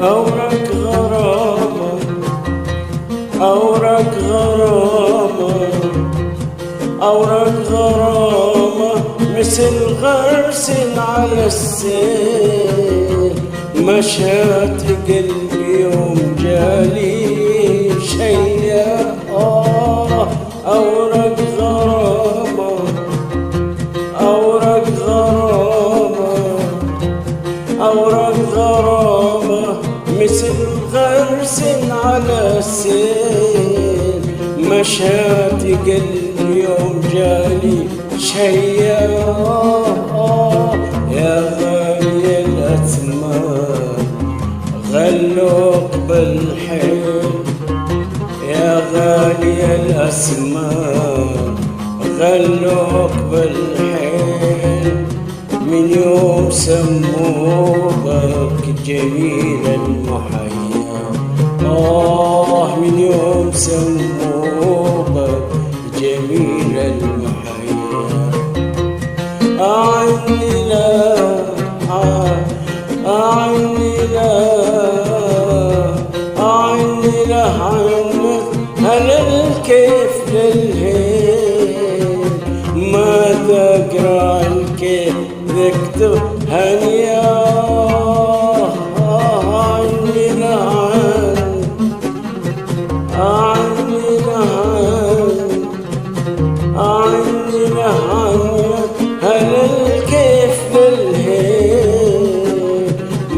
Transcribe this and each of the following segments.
أوراق غرامة، أوراق غرامة، أوراق غرامة مثل غرس على السيل. مشات قلبي يوم جالي شيا أوراق غرامة، أوراق غرامة، أوراق غرامة مثل غرس على السيل. مشات قلبي يوم جالي شيا يا غالي الأثمان غلوك بالحيل. يا غالي الأسمان غلوك بالحيل. من يوم سموك جميل المحيا، من يوم سموك جميل المحيا. أعني لا أعني لا أعني لا عنك هل الكيف للهيل. ما تقرأ الكيف ذكتب هنيا. أعني لا أعني لا أعني لا هل الكيف للهيل.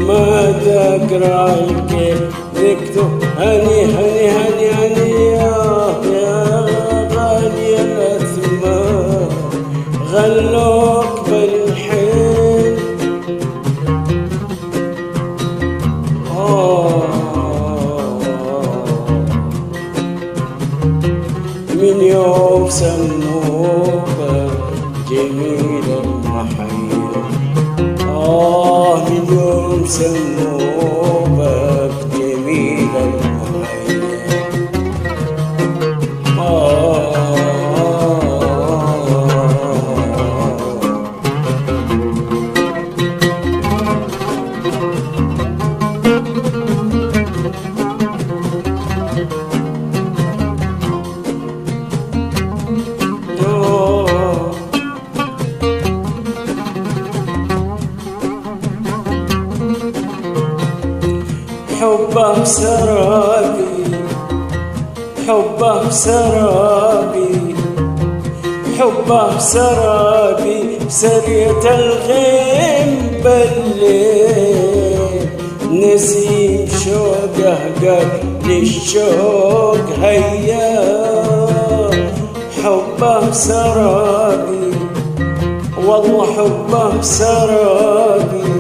ما تقرأ الكيف ذكتب هني هني هني هني يا غالي الأثمان غلوك بالحيل. من يوم سموك جميل المحيا، من يوم سموك جميل المحيا. حبه سرابي، حبه سرابي، حبه سرابي سرية الغيم بالليل. نسيم شوقه قال للشوق هيا. حبه سرابي والله حبه سرابي،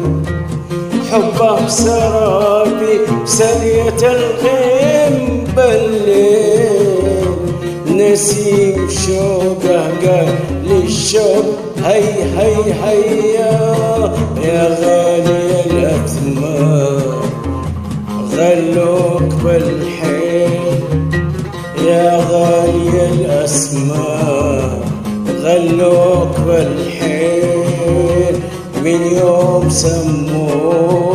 حبه سرابي سرية الغيم بالليل. نسيم شوقه قال للشوق هي هي هيا. يا غالي الأثمان غلوك بالحيل. يا غالي الأسماء غلوك بالحيل. من يوم سموك